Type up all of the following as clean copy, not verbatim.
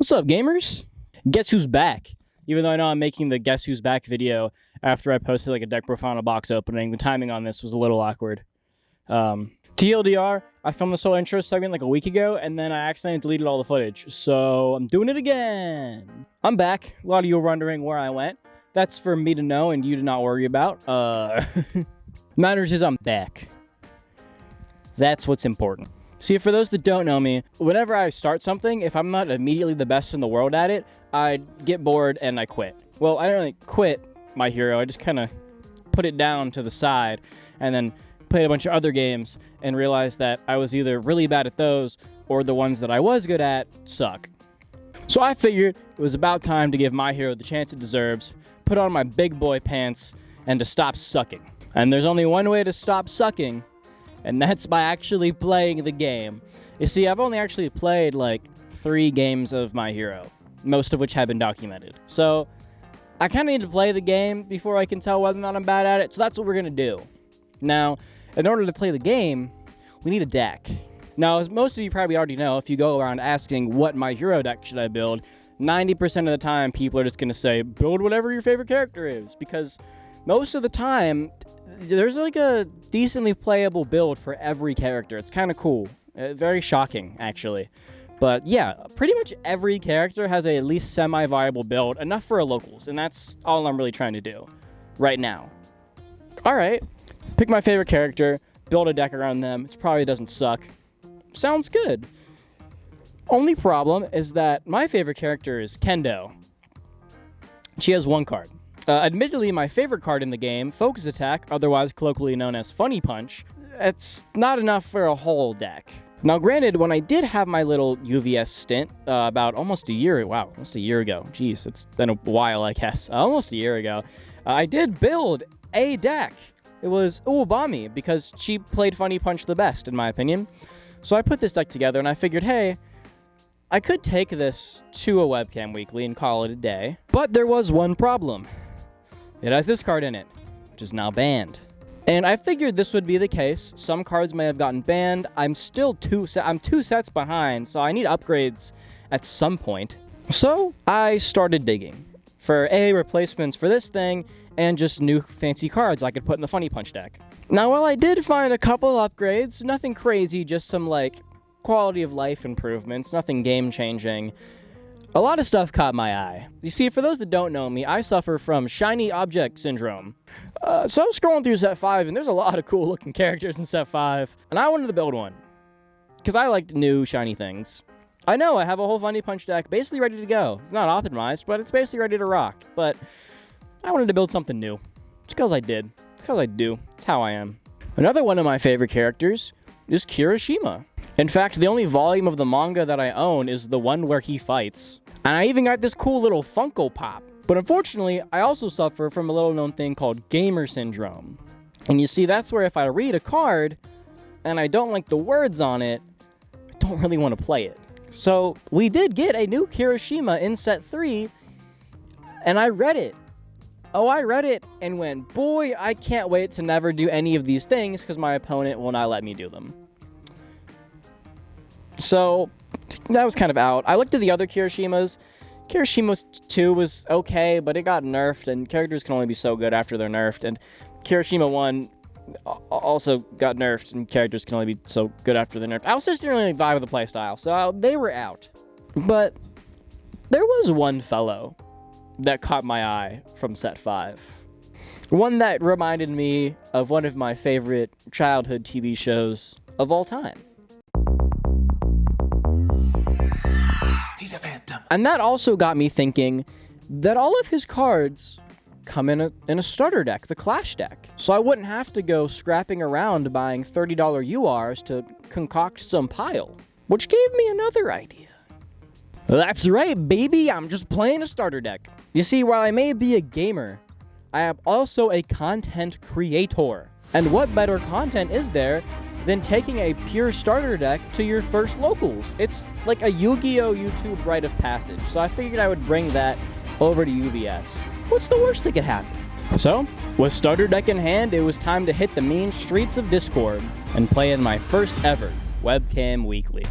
What's up, gamers? Guess who's back? Even though I know I'm making the Guess Who's Back video after I posted like a deck profile box opening, the timing on this was a little awkward. TLDR, I filmed this whole intro segment like a week ago, and then I accidentally deleted all the footage, so I'm doing it again. I'm back. A lot of you are wondering where I went. That's for me to know and you to not worry about. Matters is I'm back. That's what's important. See, for those that don't know me, whenever I start something, if I'm not immediately the best in the world at it, I get bored and I quit. Well, I don't really quit My Hero. I just kind of put it down to the side and then played a bunch of other games and realized that I was either really bad at those or the ones that I was good at suck. So I figured it was about time to give My Hero the chance it deserves, put on my big boy pants, and to stop sucking. And there's only one way to stop sucking, and that's by actually playing the game. You see, I've only actually played like 3 games of My Hero, most of which have been documented. So I kind of need to play the game before I can tell whether or not I'm bad at it, so that's what we're going to do. Now, in order to play the game, we need a deck. Now, as most of you probably already know, if you go around asking what My Hero deck should I build, 90% of the time people are just going to say, build whatever your favorite character is, because most of the time, there's like a decently playable build for every character. It's kind of cool. Very shocking, actually. But yeah, pretty much every character has a at least semi-viable build, enough for a locals, and that's all I'm really trying to do right now. All right, pick my favorite character, build a deck around them. It probably doesn't suck. Sounds good. Only problem is that my favorite character is Kendo. She has 1 card. Admittedly, my favorite card in the game, Focus Attack, otherwise colloquially known as Funny Punch, it's not enough for a whole deck. Now, granted, when I did have my little UVS stint about almost a year ago, jeez, it's been a while, I guess, almost a year ago, I did build a deck. It was Uwabami, because she played Funny Punch the best, in my opinion. So I put this deck together, and I figured, hey, I could take this to a webcam weekly and call it a day. But there was one problem. It has this card in it, which is now banned. And I figured this would be the case. Some cards may have gotten banned. I'm still 2 sets behind, so I need upgrades at some point. So I started digging for replacements for this thing and just new fancy cards I could put in the Funny Punch deck. Now, while I did find a couple upgrades, nothing crazy, just some like quality of life improvements, nothing game-changing, a lot of stuff caught my eye. You see, for those that don't know me, I suffer from shiny object syndrome. So I was scrolling through set 5, and there's a lot of cool looking characters in set 5, and I wanted to build one, because I liked new shiny things. I know, I have a whole Funny Punch deck basically ready to go. It's not optimized, but it's basically ready to rock. But I wanted to build something new. It's because I did. It's because I do. It's how I am. Another one of my favorite characters is Kirishima. In fact, the only volume of the manga that I own is the one where he fights. And I even got this cool little Funko Pop. But unfortunately, I also suffer from a little known thing called gamer syndrome. And you see, that's where if I read a card and I don't like the words on it, I don't really want to play it. So we did get a new Kirishima in set 3, and I read it. Oh, I read it and went, boy, I can't wait to never do any of these things because my opponent will not let me do them. So that was kind of out. I looked at the other Kirishimas. Kirishima 2 was okay, but it got nerfed, and characters can only be so good after they're nerfed. And Kirishima 1 also got nerfed, and characters can only be so good after they're nerfed. I was just didn't really vibe with the playstyle, so they were out. But there was one fellow that caught my eye from set 5. One that reminded me of one of my favorite childhood TV shows of all time. He's a phantom. And that also got me thinking that all of his cards come in a starter deck, the Clash deck. So I wouldn't have to go scrapping around buying $30 URs to concoct some pile. Which gave me another idea. That's right, baby, I'm just playing a starter deck. You see, while I may be a gamer, I am also a content creator. And what better content is there than taking a pure starter deck to your first locals? It's like a Yu-Gi-Oh! YouTube rite of passage, so I figured I would bring that over to UVS. What's the worst that could happen? So, with starter deck in hand, it was time to hit the mean streets of Discord and play in my first ever webcam weekly.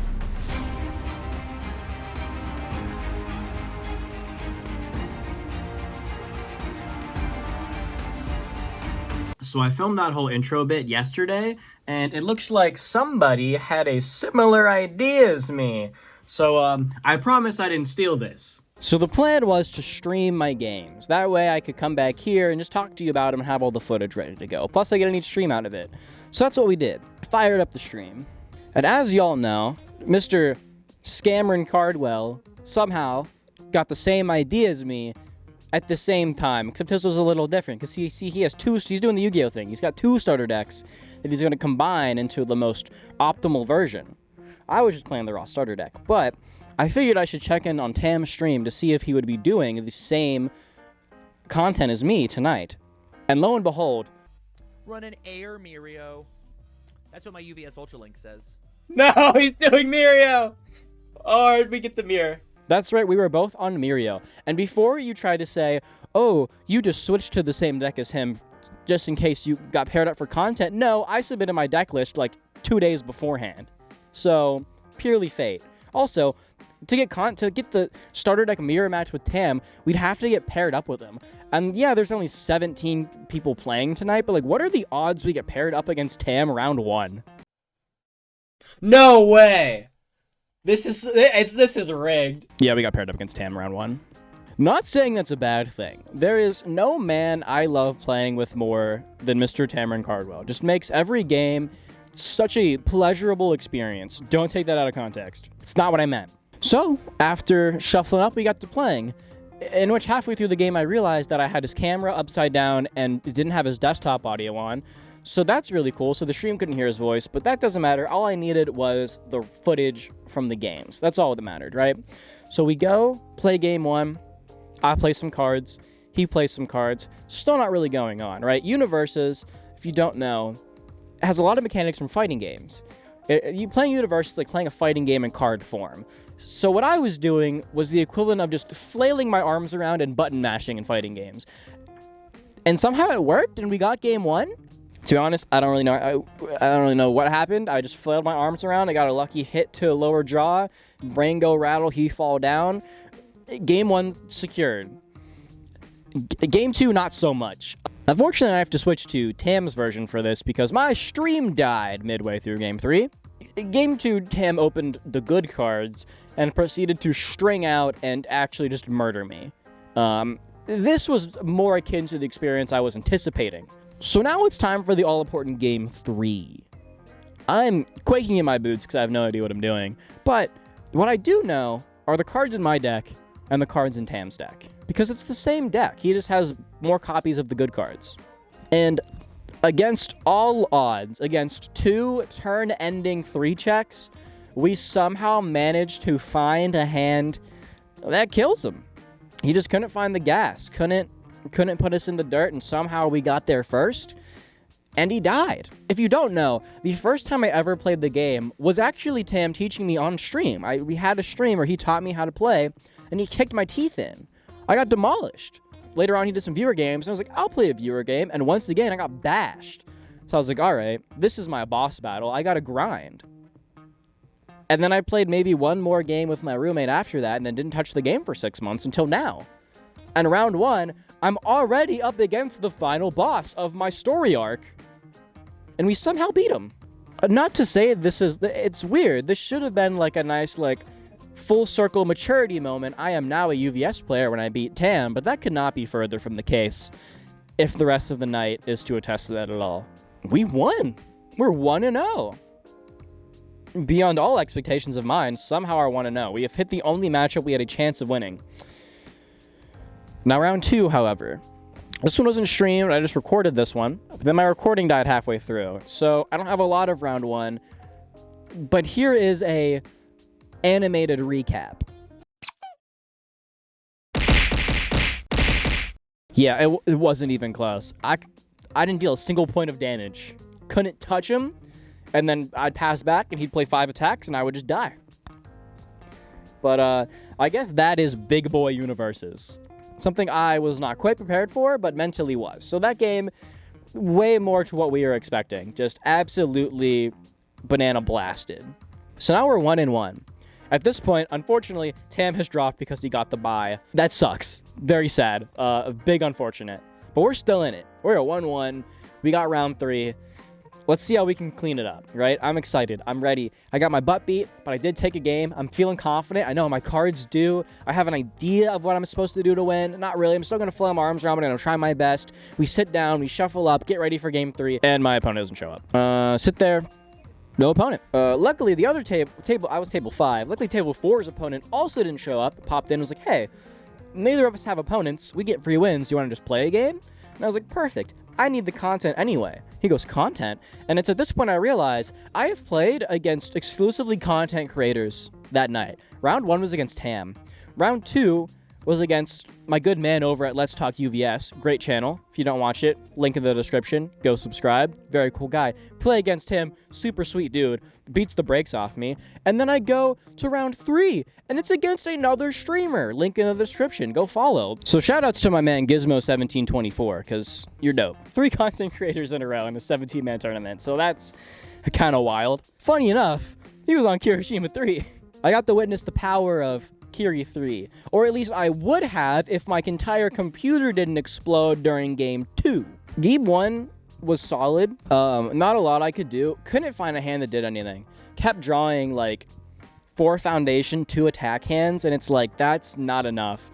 So I filmed that whole intro bit yesterday, and it looks like somebody had a similar idea as me. So I promise I didn't steal this. So the plan was to stream my games. That way I could come back here and just talk to you about them and have all the footage ready to go. Plus I get a neat stream out of it. So that's what we did. Fired up the stream. And as y'all know, Mr. Scameron Cardwell somehow got the same idea as me at the same time, except his was a little different, because he has two, he's doing the Yu-Gi-Oh thing. He's got two starter decks that he's going to combine into the most optimal version. I was just playing the raw starter deck, but I figured I should check in on Tam's stream to see if he would be doing the same content as me tonight. And lo and behold... Run an Air Mirio. That's what my UVS Ultra Link says. No, he's doing Mirio! Or we get the mirror. That's right, we were both on Mirio. And before you try to say, oh, you just switched to the same deck as him just in case you got paired up for content, no, I submitted my deck list like 2 days beforehand. So, purely fate. Also, to get the starter deck mirror match with Tam, we'd have to get paired up with him. And yeah, there's only 17 people playing tonight, but like, what are the odds we get paired up against Tam round 1? No way! This is rigged. Yeah, we got paired up against Tam round 1. Not saying that's a bad thing. There is no man I love playing with more than Mr. Tamron Cardwell. Just makes every game such a pleasurable experience. Don't take that out of context. It's not what I meant. So, after shuffling up, we got to playing, in which halfway through the game I realized that I had his camera upside down and didn't have his desktop audio on. So that's really cool. So the stream couldn't hear his voice, but that doesn't matter. All I needed was the footage from the games. That's all that mattered, right? So we go play game 1. I play some cards. He plays some cards. Still not really going on, right? Universes, if you don't know, has a lot of mechanics from fighting games. You playing Universes is like playing a fighting game in card form. So what I was doing was the equivalent of just flailing my arms around and button mashing in fighting games. And somehow it worked, and we got game 1. To be honest, I don't really know. I don't really know what happened. I just flailed my arms around. I got a lucky hit to a lower jaw. Brain go rattle. He fall down. Game 1 secured. Game 2, not so much. Unfortunately, I have to switch to Tam's version for this because my stream died midway through Game 3. Game 2, Tam opened the good cards and proceeded to string out and actually just murder me. This was more akin to the experience I was anticipating. So now it's time for the all-important Game 3. I'm quaking in my boots because I have no idea what I'm doing. But what I do know are the cards in my deck and the cards in Tam's deck. Because it's the same deck. He just has more copies of the good cards. And against all odds, against 2 turn-ending 3 checks, we somehow managed to find a hand that kills him. He just couldn't find the gas, couldn't put us in the dirt, and somehow we got there first, and he died. If you don't know, the first time I ever played the game was actually Tam teaching me on stream. We had a stream where he taught me how to play, and he kicked my teeth in. I got demolished. Later on, he did some viewer games, and I was like, I'll play a viewer game, and once again, I got bashed. So I was like, all right, this is my boss battle. I gotta grind. And then I played maybe one more game with my roommate after that, and then didn't touch the game for 6 months until now. And round 1, I'm already up against the final boss of my story arc. And we somehow beat him. Not to say it's weird. This should have been like a nice, full circle maturity moment. I am now a UVS player when I beat Tam, but that could not be further from the case if the rest of the night is to attest to that at all. We won. We're 1-0. Beyond all expectations of mine, somehow our 1-0. We have hit the only matchup we had a chance of winning. Now, round 2, however. This one wasn't streamed. I just recorded this one. But then my recording died halfway through. So I don't have a lot of round 1. But here is a animated recap. Yeah, it wasn't even close. I didn't deal a single point of damage. Couldn't touch him. And then I'd pass back and he'd play 5 attacks and I would just die. But I guess that is big boy universes. Something I was not quite prepared for, but mentally was. So that game, way more to what we were expecting. Just absolutely banana blasted. So now we're 1-1. At this point, unfortunately, Tam has dropped because he got the bye. That sucks. Very sad. Big unfortunate. But we're still in it. We're at 1-1. We got round 3. Let's see how we can clean it up, right? I'm excited. I'm ready. I got my butt beat, but I did take a game. I'm feeling confident. I know how my cards do. I have an idea of what I'm supposed to do to win. Not really. I'm still going to flail my arms around, but I'm going to try my best. We sit down, we shuffle up, get ready for game 3, and my opponent doesn't show up. Sit there. No opponent. Luckily, the other table, I was table 5. Luckily, table 4's opponent also didn't show up. Popped in and was like, hey, neither of us have opponents. We get free wins. Do you want to just play a game? And I was like, perfect. I need the content anyway. He goes, content? And it's at this point I realize I have played against exclusively content creators that night. Round 1 was against Tam. Round 2 was against my good man over at Let's Talk UVS. Great channel. If you don't watch it, link in the description. Go subscribe. Very cool guy. Play against him. Super sweet dude. Beats the brakes off me. And then I go to round 3, and it's against another streamer. Link in the description. Go follow. So shoutouts to my man Gizmo1724, because you're dope. 3 content creators in a row in a 17-man tournament. So that's kind of wild. Funny enough, he was on Kirishima 3. I got to witness the power of Kiri 3, or at least I would have if my entire computer didn't explode during game 2. Game 1 was solid. Not a lot I could do. Couldn't find a hand that did anything. Kept drawing like 4 foundation, 2 attack hands, and it's like, that's not enough.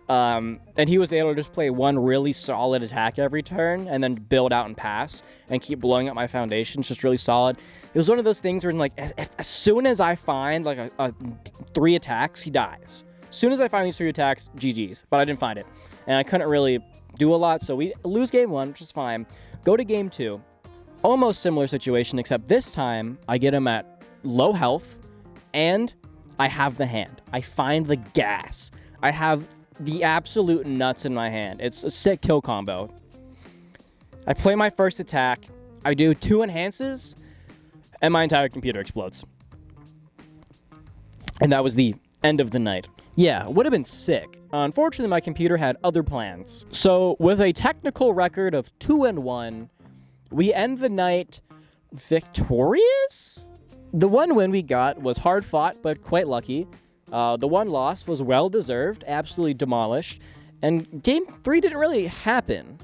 And he was able to just play 1 really solid attack every turn and then build out and pass and keep blowing up my foundations, just really solid. It was one of those things where, like, as soon as I find like a 3 attacks, he dies. As soon as I find these 3 attacks, GG's. But I didn't find it, and I couldn't really do a lot, so we lose game 1, which is fine. Go to game 2, almost similar situation, except this time I get him at low health, and I have the hand. I find the gas. I have the absolute nuts in my hand. It's a sick kill combo. I play my first attack. I do 2 enhances, and my entire computer explodes. And that was the end of the night. Yeah, would have been sick. Unfortunately, my computer had other plans. So, with a technical record of 2-1, we end the night victorious? The 1 win we got was hard fought, but quite lucky. The 1 loss was well-deserved, absolutely demolished. And game 3 didn't really happen.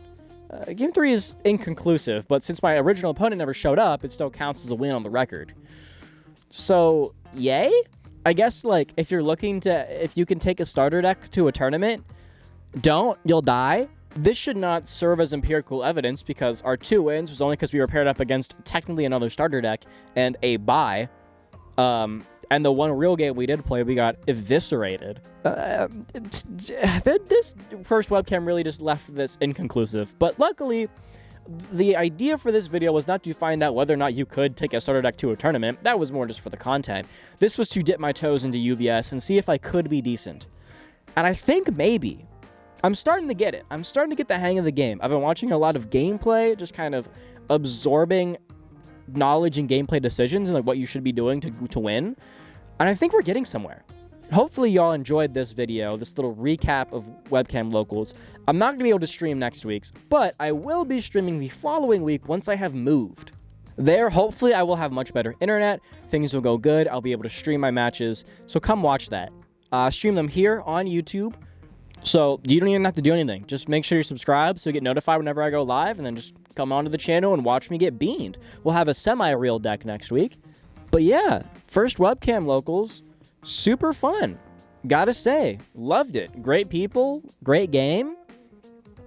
Game 3 is inconclusive, but since my original opponent never showed up, it still counts as a win on the record. So, yay? I guess, like, if you're looking to, if you can take a starter deck to a tournament, don't, you'll die. This should not serve as empirical evidence because our 2 wins was only because we were paired up against technically another starter deck and a bye. And the 1 real game we did play, we got eviscerated. This first webcam really just left this inconclusive. But luckily, the idea for this video was not to find out whether or not you could take a starter deck to a tournament. That was more just for the content. This was to dip my toes into UVS and see if I could be decent. And I think maybe. I'm starting to get it. I'm starting to get the hang of the game. I've been watching a lot of gameplay, just kind of absorbing knowledge and gameplay decisions and like what you should be doing to win. And I think we're getting somewhere. Hopefully y'all enjoyed this video, this little recap of webcam locals. I'm not going to be able to stream next week's, but I will be streaming the following week once I have moved. There, hopefully I will have much better internet. Things will go good. I'll be able to stream my matches. So come watch that. Stream them here on YouTube. So you don't even have to do anything. Just make sure you're subscribed so you get notified whenever I go live, and then just come onto the channel and watch me get beamed. We'll have a semi-real deck next week. But yeah, first webcam locals, super fun. Gotta say, loved it. Great people, great game.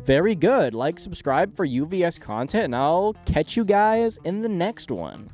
Very good. Like, subscribe for UVS content, and I'll catch you guys in the next one.